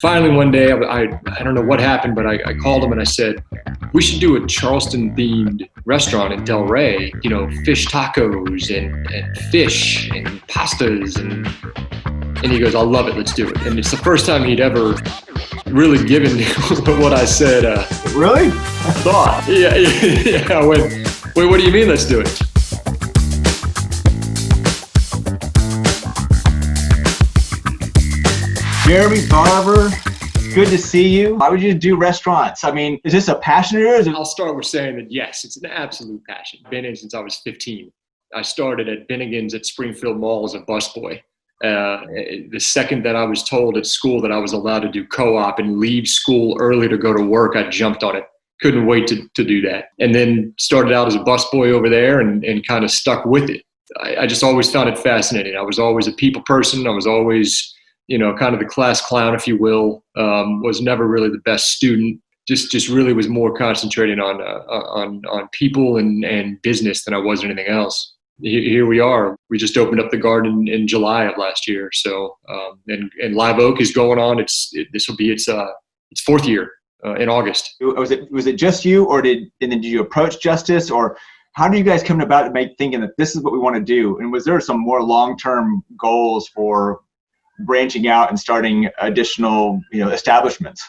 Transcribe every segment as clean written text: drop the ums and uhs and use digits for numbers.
Finally, one day, I don't know what happened, but I called him and I said, we should do a Charleston-themed restaurant in Del Rey, you know, fish tacos and fish and pastas. And he goes, I'll love it, let's do it. And it's the first time he'd ever really given what I said. Really? Thought. Yeah. I went, wait, what do you mean, let's do it? Jeremy, Barber, good to see you. Why would you do restaurants? I mean, is this a passion of yours? I'll start with saying that yes, it's an absolute passion. Been in since I was 15. I started at Bennigan's at Springfield Mall as a busboy. The second that I was told at school that I was allowed to do co-op and leave school early to go to work, I jumped on it. Couldn't wait to do that. And then started out as a busboy over there and kind of stuck with it. I just always found it fascinating. I was always a people person. I was always, you know, kind of the class clown, if you will. Was never really the best student. Just really was more concentrating on people and business than I was anything else. Here we are. We just opened up the garden in July of last year. So, and Live Oak is going on. This will be its fourth year in August. Was it just you, or did you approach Justus, or how did you guys come about thinking that this is what we want to do? And was there some more long-term goals for branching out and starting additional, establishments?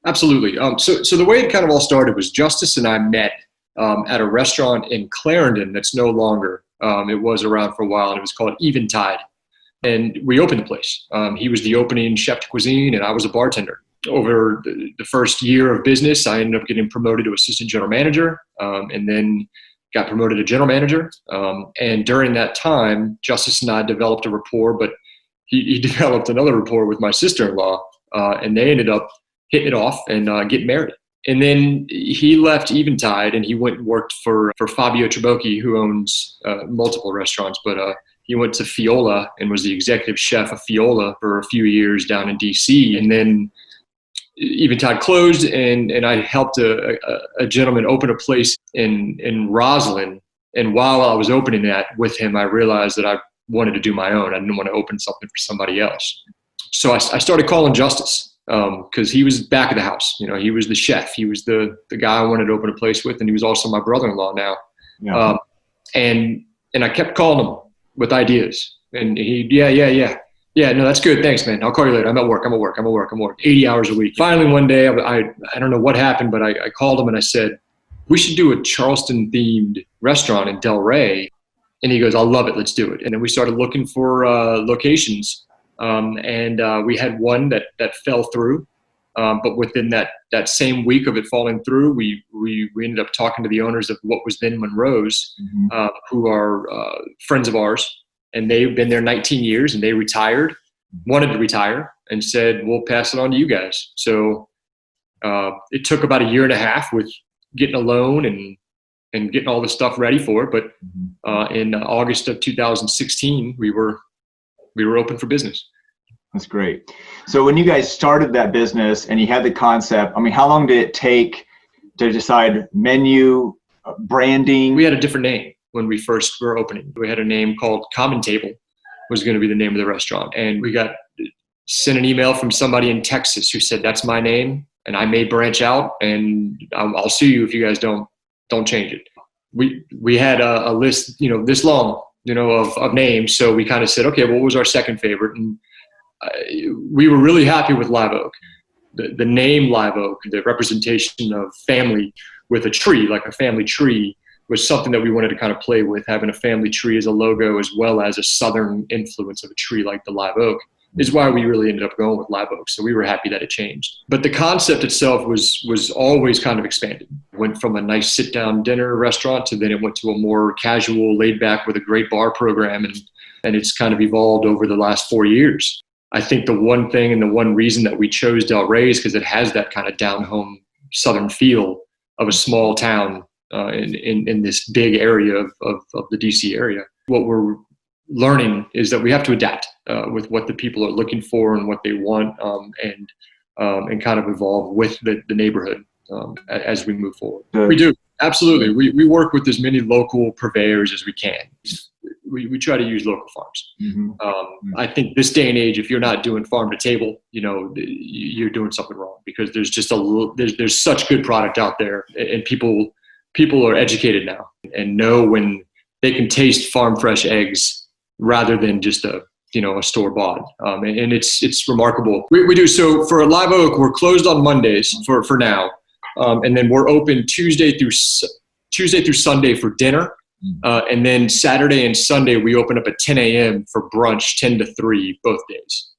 Absolutely. So the way it kind of all started was Justus and I met at a restaurant in Clarendon that's no longer. It was around for a while, and it was called Eventide. And we opened the place. He was the opening chef de cuisine, and I was a bartender. Over the first year of business, I ended up getting promoted to assistant general manager, and then got promoted to general manager. And during that time, Justus and I developed a rapport, but he developed another rapport with my sister-in-law, and they ended up hitting it off and getting married. And then he left Eventide and he went and worked for Fabio Trabocchi, who owns multiple restaurants, but he went to Fiola and was the executive chef of Fiola for a few years down in DC. And then Eventide closed, and I helped a gentleman open a place in Roslyn. And while I was opening that with him, I realized that I wanted to do my own. I didn't want to open something for somebody else. So I started calling Justus. Because he was back of the house, he was the chef. He was the guy I wanted to open a place with, and he was also my brother-in-law now. Yeah. And I kept calling him with ideas, and he, yeah, no, that's good, thanks, man. I'll call you later. I'm at work. 80 hours a week. Finally, one day, I don't know what happened, but I called him and I said, we should do a Charleston-themed restaurant in Del Rey. And he goes, I'll love it. Let's do it. And then we started looking for locations. And we had one that fell through, but within that same week of it falling through, we ended up talking to the owners of what was then Monroe's, who are friends of ours, and they've been there 19 years, and they wanted to retire, and said, we'll pass it on to you guys. So it took about a year and a half with getting a loan and getting all the stuff ready for it, but in August of 2016, we were open for business. That's great. So when you guys started that business and you had the concept, how long did it take to decide menu, branding? We had a different name when we first were opening. We had a name called Common Table was going to be the name of the restaurant. And we got sent an email from somebody in Texas who said, that's my name, and I may branch out, and I'll sue you if you guys don't change it. We had a list, this long, of names. So we kind of said, okay, what was our second favorite? And we were really happy with Live Oak. The name Live Oak, the representation of family with a tree, like a family tree, was something that we wanted to kind of play with, having a family tree as a logo, as well as a Southern influence of a tree like the Live Oak, is why we really ended up going with Live Oak. So we were happy that it changed. But the concept itself was always kind of expanded. Went from a nice sit-down dinner restaurant to then it went to a more casual, laid-back with a great bar program, and it's kind of evolved over the last 4 years. I think the one thing and the one reason that we chose Del Rey is because it has that kind of down-home Southern feel of a small town in this big area of the DC area. What we're learning is that we have to adapt with what the people are looking for and what they want, and kind of evolve with the neighborhood as we move forward. We do, absolutely. We work with as many local purveyors as we can. we try to use local farms. I think this day and age, if you're not doing farm to table, you're doing something wrong, because there's just there's such good product out there, and people are educated now and know when they can taste farm fresh eggs rather than just a store bought. And it's remarkable. We do. So for Live Oak, we're closed on Mondays for now. And then we're open Tuesday through Sunday for dinner. And then Saturday and Sunday, we open up at 10 a.m. for brunch, 10 to 3, both days.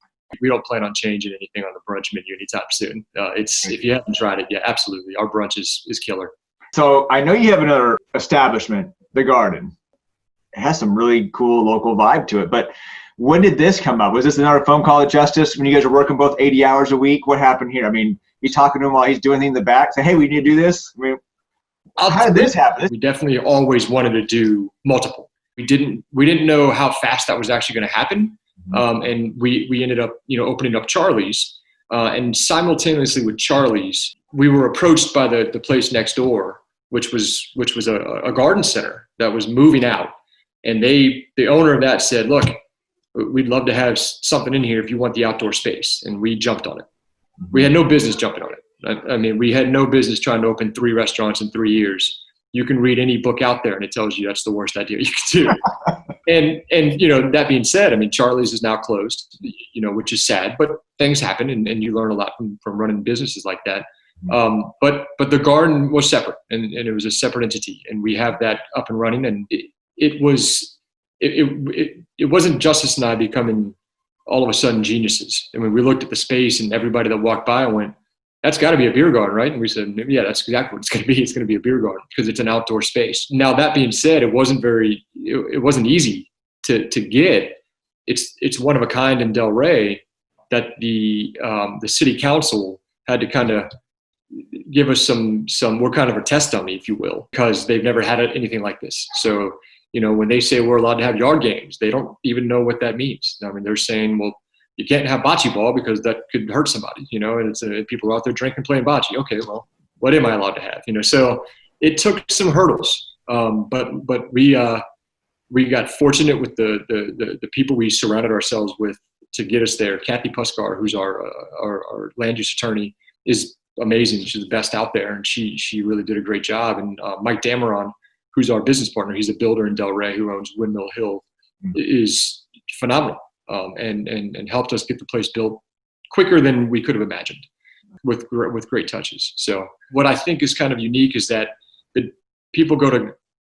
We don't plan on changing anything on the brunch menu anytime soon. If you haven't tried it yet, absolutely. Our brunch is killer. So I know you have another establishment, The Garden. It has some really cool local vibe to it. But when did this come up? Was this another phone call to Justus when you guys are working both 80 hours a week? What happened here? I mean, you talking to him while he's doing anything in the back? Say, hey, we need to do this? I mean, how did this happen? We definitely always wanted to do multiple. We didn't know how fast that was actually going to happen. And we ended up, opening up Charlie's. And simultaneously with Charlie's, we were approached by the place next door, which was a garden center that was moving out. And the owner of that said, look, we'd love to have something in here if you want the outdoor space. And we jumped on it. We had no business jumping on it. I mean, we had no business trying to open 3 restaurants in 3 years. You can read any book out there and it tells you that's the worst idea you could do. And that being said, I mean, Charlie's is now closed, which is sad, but things happen and you learn a lot from running businesses like that. But the garden was separate and it was a separate entity, and we have that up and running. And it wasn't Justus and I becoming all of a sudden geniuses. I mean, we looked at the space and everybody that walked by and went, that's got to be a beer garden, right? And we said, yeah, that's exactly what it's going to be. It's going to be a beer garden because it's an outdoor space. Now, that being said, it wasn't easy to get. It's one of a kind in Delray that the city council had to kind of give us some we're kind of a test dummy, if you will, because they've never had anything like this. So, when they say we're allowed to have yard games, they don't even know what that means. I mean, they're saying, well, you can't have bocce ball because that could hurt somebody, and people are out there drinking, playing bocce. Okay, well, what am I allowed to have? So it took some hurdles, but we got fortunate with the people we surrounded ourselves with to get us there. Kathy Puskar, who's our land use attorney, is amazing. She's the best out there, and she really did a great job. And Mike Dameron, who's our business partner, he's a builder in Delray who owns Windmill Hill, is phenomenal. And helped us get the place built quicker than we could have imagined, with great touches. So what I think is kind of unique is that people go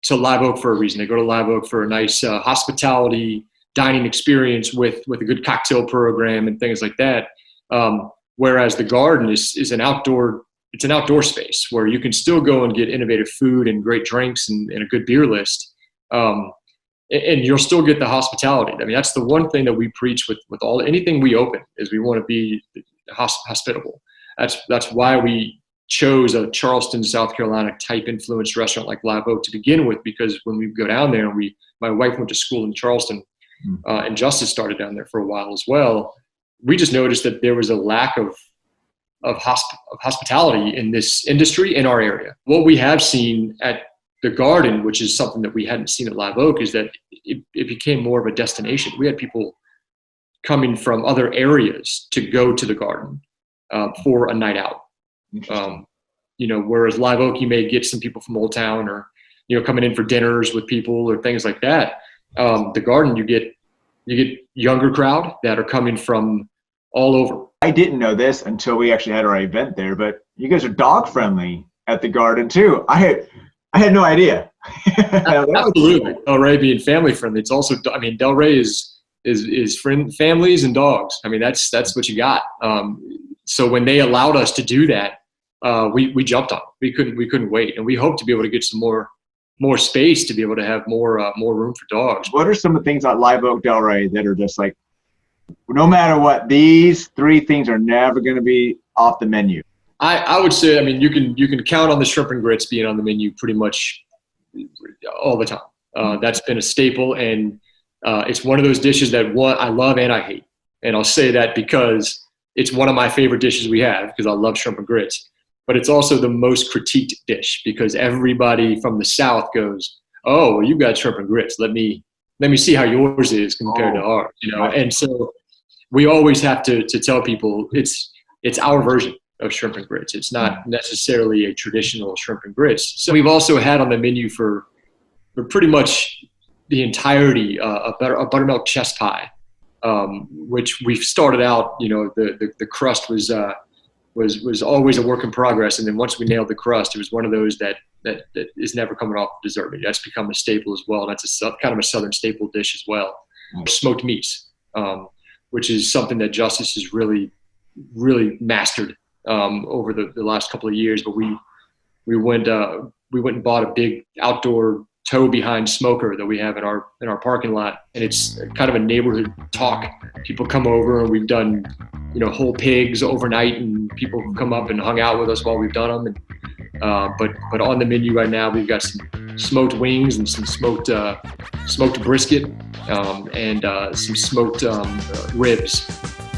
to Live Oak for a reason. They go to Live Oak for a nice hospitality dining experience with a good cocktail program and things like that. Whereas the garden is an outdoor space where you can still go and get innovative food and great drinks and a good beer list. And you'll still get the hospitality. I mean, that's the one thing that we preach with anything we open is we want to be hospitable. That's why we chose a Charleston, South Carolina type influenced restaurant like Live Oak to begin with, because when we go down there, and my wife went to school in Charleston, and Justus started down there for a while as well. We just noticed that there was a lack of hospitality in this industry in our area. What we have seen at the garden, which is something that we hadn't seen at Live Oak, is that it became more of a destination. We had people coming from other areas to go to the garden for a night out. Whereas Live Oak, you may get some people from Old Town or, coming in for dinners with people or things like that. The garden, you get younger crowd that are coming from all over. I didn't know this until we actually had our event there, but you guys are dog friendly at the garden too. I had no idea. Absolutely. Delray being family friendly. It's also, I mean, Delray is families and dogs. I mean, that's what you got. So when they allowed us to do that, we jumped on it. We couldn't wait. And we hope to be able to get some more space to be able to have more room for dogs. What are some of the things at Live Oak Delray that are just like, no matter what, these 3 things are never going to be off the menu? I would say, I mean, you can count on the shrimp and grits being on the menu pretty much all the time. That's been a staple, and it's one of those dishes that I love and I hate. And I'll say that because it's one of my favorite dishes we have, because I love shrimp and grits. But it's also the most critiqued dish because everybody from the South goes, oh, well, you've got shrimp and grits. Let me let me see how yours is compared to ours, right. And so we always have to tell people it's our version of shrimp and grits. It's not necessarily a traditional shrimp and grits. So we've also had on the menu for pretty much the entirety a buttermilk chest pie, which we've started out, the crust was always a work in progress. And then once we nailed the crust, it was one of those that is never coming off the dessert menu. That's become a staple as well. That's kind of a Southern staple dish as well. Smoked meats, which is something that Justus has really, really mastered over the last couple of years. But we went and bought a big outdoor tow behind smoker that we have in our parking lot, and it's kind of a neighborhood talk. People come over, and we've done whole pigs overnight, and people have come up and hung out with us while we've done them. And but on the menu right now, we've got some smoked wings and some smoked brisket and some smoked ribs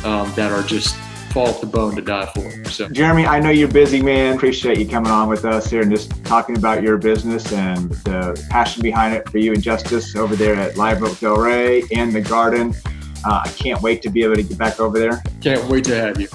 that are just fall off the bone to die for. So, Jeremy, I know you're busy, man. Appreciate you coming on with us here and just talking about your business and the passion behind it for you and Justus over there at Live Oak Del Rey and the Garden. I can't wait to be able to get back over there. Can't wait to have you.